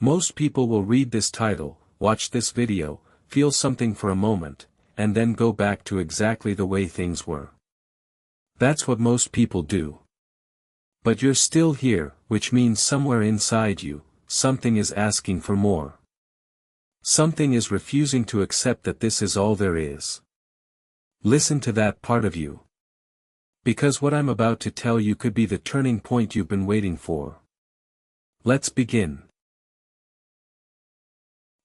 Most people will read this title, watch this video, feel something for a moment, and then go back to exactly the way things were. That's what most people do. But you're still here, which means somewhere inside you, something is asking for more. Something is refusing to accept that this is all there is. Listen to that part of you. Because what I'm about to tell you could be the turning point you've been waiting for. Let's begin.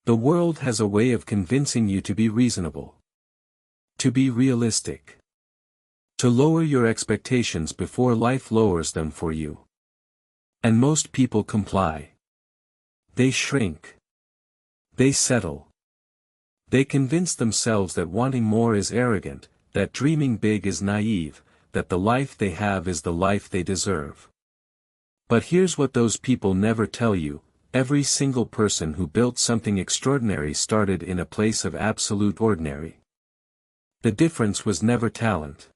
The world has a way of convincing you to be reasonable. To be realistic. To lower your expectations before life lowers them for you. And most people comply. They shrink. They settle. They convince themselves that wanting more is arrogant, that dreaming big is naive, that the life they have is the life they deserve. But here's what those people never tell you: every single person who built something extraordinary started in a place of absolute ordinary. The difference was never talent.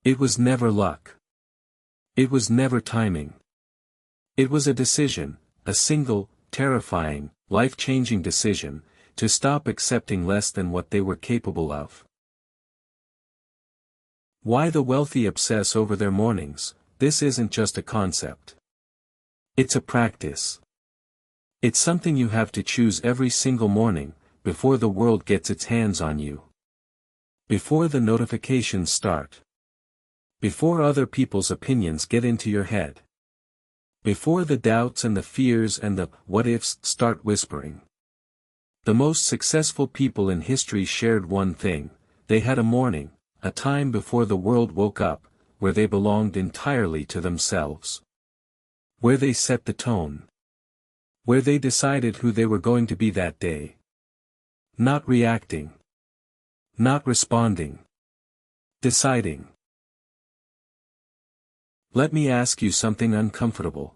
It was never luck. It was never timing. It was a decision, a single, terrifying, life-changing decision, to stop accepting less than what they were capable of. Why the wealthy obsess over their mornings? This isn't just a concept. It's a practice. It's something you have to choose every single morning, before the world gets its hands on you. Before the notifications start. Before other people's opinions get into your head. Before the doubts and the fears and the what-ifs start whispering. The most successful people in history shared one thing: they had a morning, a time before the world woke up, where they belonged entirely to themselves. Where they set the tone. Where they decided who they were going to be that day. Not reacting. Not responding. Deciding. Let me ask you something uncomfortable.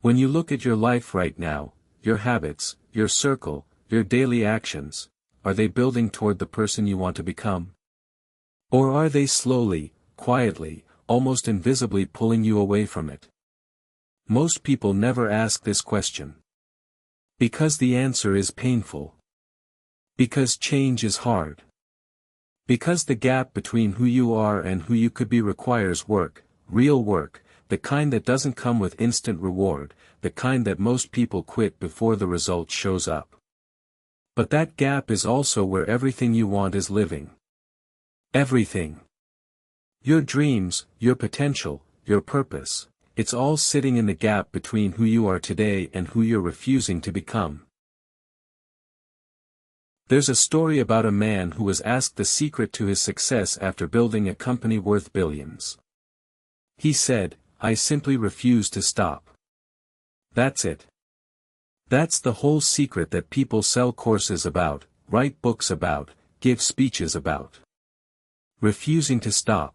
When you look at your life right now, your habits, your circle, your daily actions, are they building toward the person you want to become? Or are they slowly, quietly, almost invisibly pulling you away from it? Most people never ask this question. Because the answer is painful. Because change is hard. Because the gap between who you are and who you could be requires work, real work, the kind that doesn't come with instant reward, the kind that most people quit before the result shows up. But that gap is also where everything you want is living. Everything. Your dreams, your potential, your purpose, it's all sitting in the gap between who you are today and who you're refusing to become. There's a story about a man who was asked the secret to his success after building a company worth billions. He said, "I simply refuse to stop." That's it. That's the whole secret that people sell courses about, write books about, give speeches about. Refusing to stop.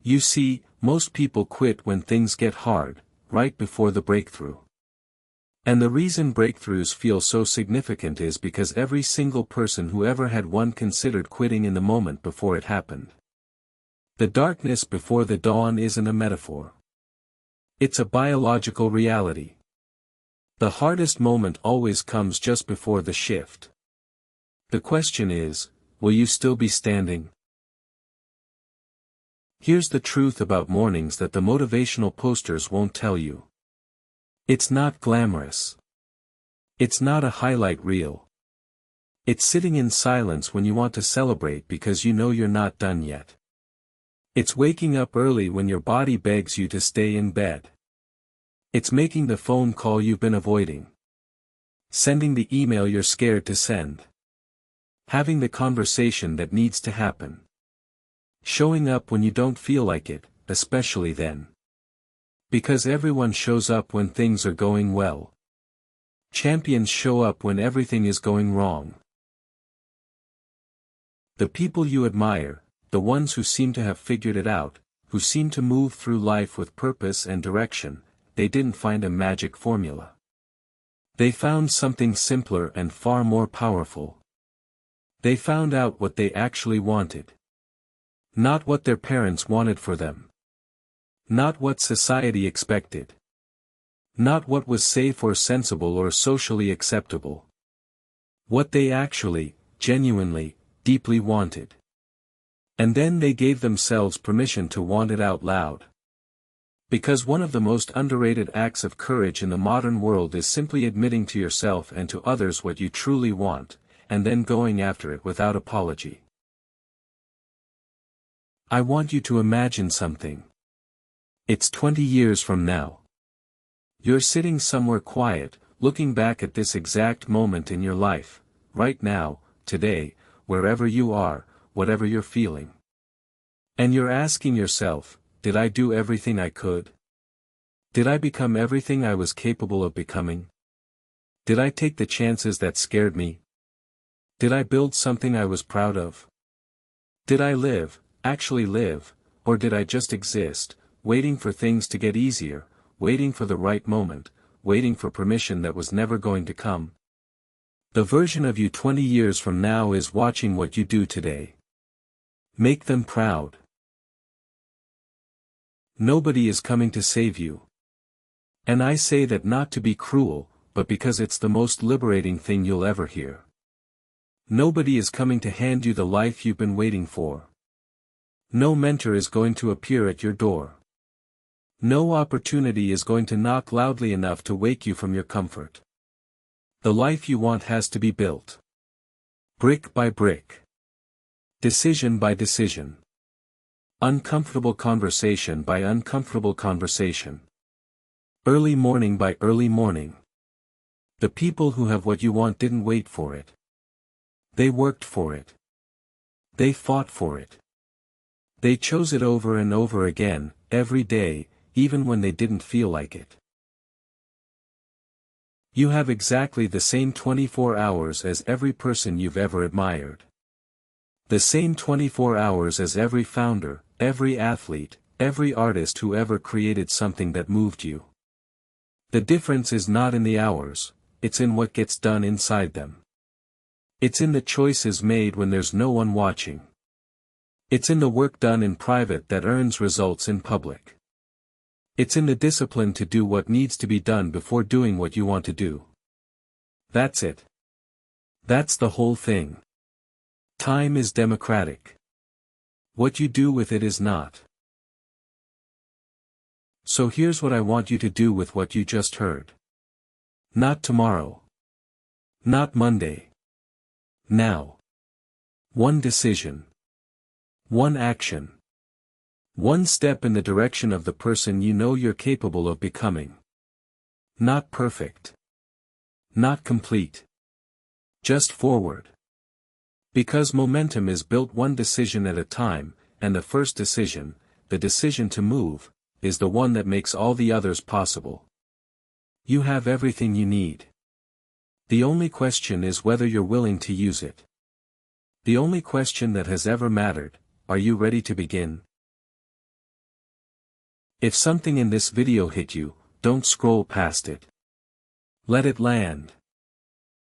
You see, most people quit when things get hard, right before the breakthrough. And the reason breakthroughs feel so significant is because every single person who ever had one considered quitting in the moment before it happened. The darkness before the dawn isn't a metaphor. It's a biological reality. The hardest moment always comes just before the shift. The question is, will you still be standing? Here's the truth about mornings that the motivational posters won't tell you. It's not glamorous. It's not a highlight reel. It's sitting in silence when you want to celebrate because you know you're not done yet. It's waking up early when your body begs you to stay in bed. It's making the phone call you've been avoiding. Sending the email you're scared to send. Having the conversation that needs to happen. Showing up when you don't feel like it, especially then. Because everyone shows up when things are going well. Champions show up when everything is going wrong. The people you admire, the ones who seem to have figured it out, who seem to move through life with purpose and direction, they didn't find a magic formula. They found something simpler and far more powerful. They found out what they actually wanted. Not what their parents wanted for them. Not what society expected. Not what was safe or sensible or socially acceptable. What they actually, genuinely, deeply wanted. And then they gave themselves permission to want it out loud. Because one of the most underrated acts of courage in the modern world is simply admitting to yourself and to others what you truly want, and then going after it without apology. I want you to imagine something. It's 20 years from now. You're sitting somewhere quiet, looking back at this exact moment in your life, right now, today, wherever you are, whatever you're feeling. And you're asking yourself, did I do everything I could? Did I become everything I was capable of becoming? Did I take the chances that scared me? Did I build something I was proud of? Did I live, actually live, or did I just exist, waiting for things to get easier, waiting for the right moment, waiting for permission that was never going to come? The version of you 20 years from now is watching what you do today. Make them proud. Nobody is coming to save you. And I say that not to be cruel, but because it's the most liberating thing you'll ever hear. Nobody is coming to hand you the life you've been waiting for. No mentor is going to appear at your door. No opportunity is going to knock loudly enough to wake you from your comfort. The life you want has to be built. Brick by brick. Decision by decision. Uncomfortable conversation by uncomfortable conversation. Early morning by early morning. The people who have what you want didn't wait for it. They worked for it. They fought for it. They chose it over and over again, every day, even when they didn't feel like it. You have exactly the same 24 hours as every person you've ever admired. The same 24 hours as every founder, every athlete, every artist who ever created something that moved you. The difference is not in the hours, it's in what gets done inside them. It's in the choices made when there's no one watching. It's in the work done in private that earns results in public. It's in the discipline to do what needs to be done before doing what you want to do. That's it. That's the whole thing. Time is democratic. What you do with it is not. So here's what I want you to do with what you just heard. Not tomorrow. Not Monday. Now. One decision. One action. One step in the direction of the person you know you're capable of becoming. Not perfect. Not complete. Just forward. Because momentum is built one decision at a time, and the first decision, the decision to move, is the one that makes all the others possible. You have everything you need. The only question is whether you're willing to use it. The only question that has ever mattered, are you ready to begin? If something in this video hit you, don't scroll past it. Let it land.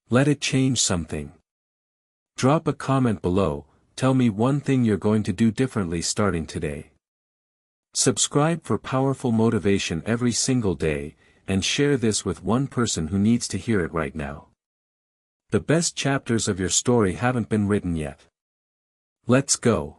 Let it change something. Drop a comment below, tell me one thing you're going to do differently starting today. Subscribe for powerful motivation every single day, and share this with one person who needs to hear it right now. The best chapters of your story haven't been written yet. Let's go.